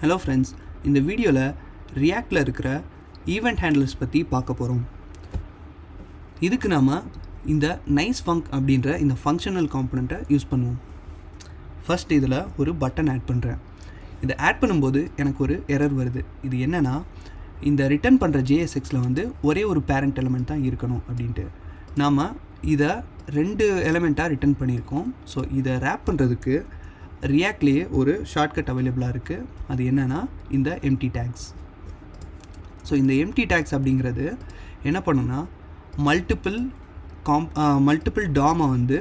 Hello friends, இந்த வீடியோவில் ரியாக்டில் இருக்கிற ஈவெண்ட் ஹேண்ட்லர்ஸ் பற்றி பார்க்க போகிறோம். இதுக்கு நாம் இந்த நைஸ் ஃபங்க் அப்படின்ற இந்த ஃபங்க்ஷனல் காம்பனண்ட்டை யூஸ் பண்ணுவோம். ஃபர்ஸ்ட் இதில் ஒரு பட்டன் ஆட் பண்ணுறேன். இதை ஆட் பண்ணும்போது எனக்கு ஒரு எரர் வருது. இது என்னென்னா, இந்த ரிட்டர்ன் பண்ணுற JSXல வந்து ஒரே ஒரு பேரண்ட் எலிமெண்ட் தான் இருக்கணும் அப்படின்ட்டு. நாம் இதை 2 எலிமெண்ட்டாக ரிட்டர்ன் பண்ணியிருக்கோம். ஸோ இதை ரேப் பண்ணுறதுக்கு ரியாக்ட்லேயே ஒரு ஷார்ட்கட் அவைலபிளாக இருக்குது. அது என்னென்னா இந்த எம்டி டேக்ஸ். ஸோ இந்த எம்டி டேக்ஸ் அப்படிங்கிறது என்ன பண்ணுன்னா, மல்டிபிள் டாமை வந்து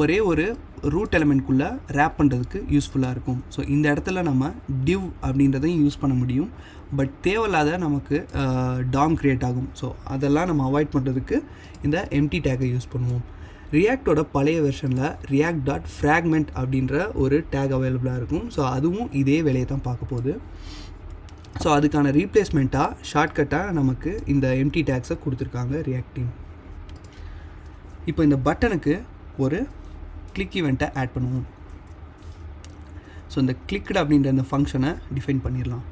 ஒரே ஒரு ரூட் எலிமெண்ட்குள்ளே ரேப் பண்ணுறதுக்கு யூஸ்ஃபுல்லாக இருக்கும். ஸோ இந்த இடத்துல நம்ம டிவ் அப்படின்றதையும் யூஸ் பண்ண முடியும். பட் தேவையில்லாத நமக்கு டாம் க்ரியேட் ஆகும். ஸோ அதெல்லாம் நம்ம அவாய்ட் பண்ணுறதுக்கு இந்த எம்டி டேக்கை யூஸ் பண்ணுவோம். ரியாக்டோட பழைய வெர்ஷனில் react.fragment அப்படின்ற ஒரு டேக் அவைலபிளாக இருக்கும். ஸோ அதுவும் இதே வேலையை தான் பார்க்க போகுது. ஸோ அதுக்கான ரீப்ளேஸ்மெண்ட்டாக ஷார்ட்கட்டாக நமக்கு இந்த எம்டி டேக்ஸை கொடுத்துருக்காங்க ரியாக்ட் டீம். இப்போ இந்த பட்டனுக்கு ஒரு கிளிக் ஈவெண்ட்டை ஆட் பண்ணுவோம். ஸோ இந்த கிளிக்டு அப்படின்ற இந்த ஃபங்க்ஷனை டிஃபைன் பண்ணிடலாம்.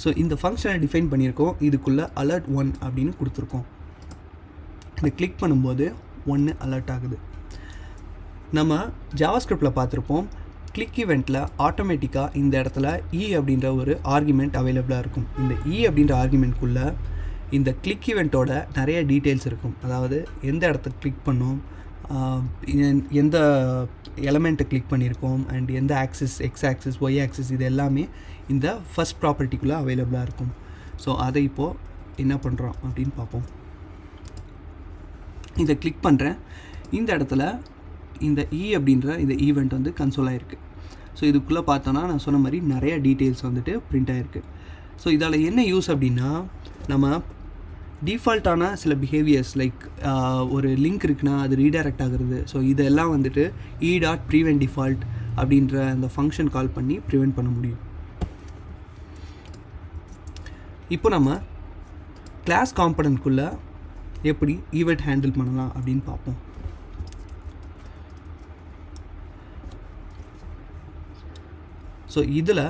ஸோ இந்த ஃபங்க்ஷனை டிஃபைன் பண்ணியிருக்கோம். இதுக்குள்ளே alert 1 அப்படின்னு கொடுத்துருக்கோம். இதை கிளிக் பண்ணும்போது 1 அலர்ட் ஆகுது. நம்ம ஜாவாஸ்கிரிப்டில் பார்த்துருப்போம், கிளிக் ஈவெண்ட்டில் ஆட்டோமேட்டிக்காக இந்த இடத்துல அப்படின்ற ஒரு ஆர்குமெண்ட் அவைலபிளாக இருக்கும். இந்த அப்படின்ற ஆர்குமெண்ட்குள்ளே இந்த கிளிக் ஈவெண்ட்டோட நிறைய டீட்டெயில்ஸ் இருக்கும். அதாவது எந்த இடத்த கிளிக் பண்ணோம், எந்த எலமெண்ட்டை கிளிக் பண்ணியிருக்கோம், அண்ட் எந்த axis, X axis, Y axis, இது எல்லாமே இந்த ஃபஸ்ட் ப்ராப்பர்ட்டிக்குள்ளே அவைலபிளாக இருக்கும். ஸோ அதை இப்போது என்ன பண்ணுறோம் அப்படின்னு பார்ப்போம். இதை கிளிக் பண்ணுறேன். இந்த இடத்துல இந்த அப்படின்ற இந்த ஈவெண்ட் வந்து கன்சோல் ஆகிருக்கு. ஸோ இதுக்குள்ளே பார்த்தோன்னா நான் சொன்ன மாதிரி நிறைய டீட்டெயில்ஸ் வந்துட்டு பிரிண்ட் ஆகிருக்கு. ஸோ இதால் என்ன யூஸ் அப்படின்னா, நம்ம டிஃபால்ட்டான சில பிஹேவியர்ஸ் லைக் ஒரு லிங்க் இருக்குன்னா அது ரீடைரக்ட் ஆகுறது. ஸோ இதெல்லாம் வந்துட்டு e.prevent default அப்படின்ற அந்த ஃபங்க்ஷன் கால் பண்ணி ப்ரிவெண்ட் பண்ண முடியும். இப்போ நம்ம கிளாஸ் காம்பனண்ட்குள்ளே எப்படி ஈவெண்ட் ஹேண்டில் பண்ணலாம் அப்படின்னு பார்ப்போம். ஸோ இதில்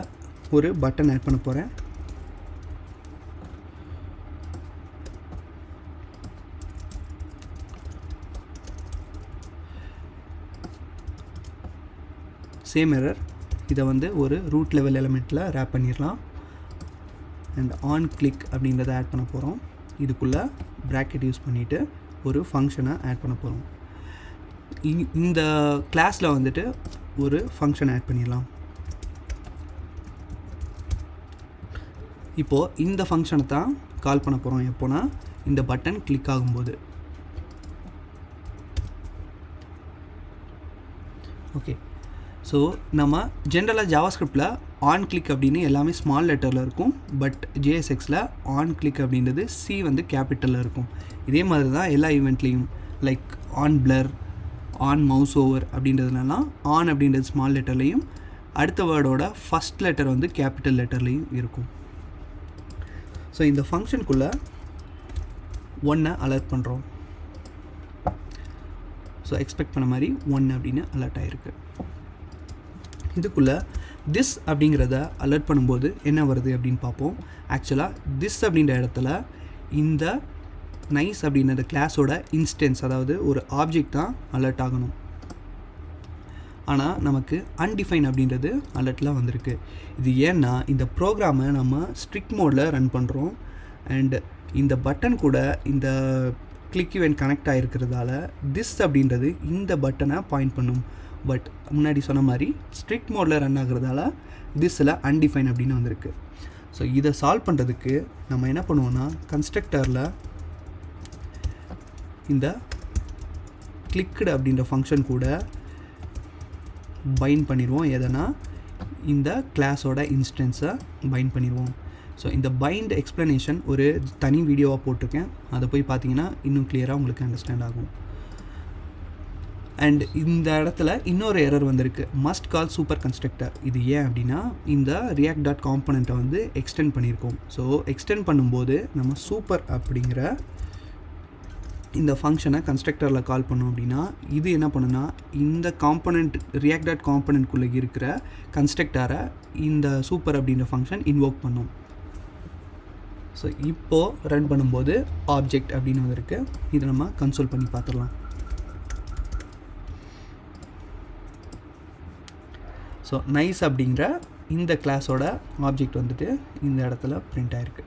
ஒரு பட்டன் ஆட் பண்ண போகிறேன். Same error. இதை வந்து ஒரு ரூட் லெவல் எலிமெண்ட்டில் ரேப் பண்ணிடலாம். அண்ட் onClick அப்படின்றத ஆட் பண்ண போகிறோம். இதுக்குள்ளே ப்ராக்கெட் யூஸ் பண்ணிவிட்டு ஒரு ஃபங்க்ஷனை ஆட் பண்ண போகிறோம். இந்த கிளாஸில் வந்துட்டு ஒரு ஃபங்க்ஷன் ஆட் பண்ணிடலாம். இப்போது இந்த ஃபங்க்ஷனை தான் கால் பண்ண போகிறோம். எப்போனா இந்த பட்டன் கிளிக் ஆகும்போது. ஓகே, ஸோ நம்ம ஜென்ரலாக ஜாவாஸ்கிரிப்டில் onClick அப்படின்னு எல்லாமே ஸ்மால் லெட்டரில் இருக்கும். பட் JSXல onClick அப்படின்றது C வந்து கேபிட்டலில் இருக்கும். இதே மாதிரி தான் எல்லா ஈவெண்ட்லேயும் லைக் onBlur, onMouseOver அப்படின்றதுலாம் அப்படின்றது ஸ்மால் லெட்டர்லேயும் அடுத்த வேர்டோட ஃபஸ்ட் லெட்டர் வந்து கேபிட்டல் லெட்டர்லேயும் இருக்கும். ஸோ இந்த ஃபங்க்ஷனுக்குள்ளே 1 அலர்ட் பண்ணுறோம். ஸோ எக்ஸ்பெக்ட் பண்ண மாதிரி 1 அப்படின்னு அலர்ட் ஆகிருக்கு. இதுக்குள்ளே திஸ் அப்படிங்கிறத அலர்ட் பண்ணும்போது என்ன வருது அப்படின்னு பார்ப்போம். ஆக்சுவலாக திஸ் அப்படின்ற இடத்துல இந்த நைஸ் அப்படின்ற கிளாஸோட இன்ஸ்டன்ஸ், அதாவது ஒரு ஆப்ஜெக்ட் தான் அலர்ட் ஆகணும். ஆனால் நமக்கு அன்டிஃபைன் அப்படின்றது அலர்ட்டில் வந்திருக்கு. இது ஏன்னா இந்த ப்ரோக்ராமை நம்ம ஸ்ட்ரிக்ட் மோடில் ரன் பண்ணுறோம். அண்ட் இந்த பட்டன் கூட இந்த கிளிக் ஈவெண்ட் கனெக்ட் ஆகிருக்கிறதால திஸ் அப்படின்றது இந்த பட்டனை பாயிண்ட் பண்ணும். பட் முன்னாடி சொன்ன மாதிரி ஸ்ட்ரிக்ட் மோடில் ரன் ஆகுறதால திஸ்ஸில் அன்டிஃபைன் அப்படின்னு வந்திருக்கு. ஸோ இதை சால்வ் பண்ணுறதுக்கு நம்ம என்ன பண்ணுவோம்னா, கன்ஸ்ட்ரக்டரில் இந்த கிளிக்டு அப்படின்ற ஃபங்க்ஷன் கூட பைண்ட் பண்ணிடுவோம். எதனா இந்த கிளாஸோட இன்ஸ்டன்ஸை பைண்ட் பண்ணிடுவோம். ஸோ இந்த பைண்ட் எக்ஸ்ப்ளனேஷன் ஒரு தனி வீடியோவாக போட்டிருக்கேன். அதை போய் பார்த்தீங்கன்னா இன்னும் கிளியராக உங்களுக்கு அண்டர்ஸ்டாண்ட் ஆகும். அண்ட் இந்த இடத்துல இன்னொரு எரர் வந்திருக்கு, மஸ்ட் கால் சூப்பர் கன்ஸ்ட்ரக்டர். இது ஏன் அப்படின்னா, இந்த react.componentஐ வந்து எக்ஸ்டெண்ட் பண்ணியிருக்கோம். ஸோ எக்ஸ்டெண்ட் பண்ணும்போது நம்ம சூப்பர் அப்படிங்கிற இந்த ஃபங்க்ஷனை கன்ஸ்ட்ரக்டரில் கால் பண்ணோம் அப்படின்னா இது என்ன பண்ணுன்னா இந்த காம்பனண்ட் React.componentக்குள்ளே இருக்கிற கன்ஸ்ட்ரக்டரை இந்த சூப்பர் அப்படின்ற ஃபங்க்ஷன் இன்வோக் பண்ணும். ஸோ இப்போது ரன் பண்ணும்போது ஆப்ஜெக்ட் அப்படின்னு வந்திருக்கு. இதை நம்ம கன்சோல் பண்ணி பார்த்துடலாம். ஸோ நைஸ் அப்படிங்கிற இந்த கிளாஸோட ஆப்ஜெக்ட் வந்துட்டு இந்த இடத்துல பிரிண்ட் ஆகிருக்கு.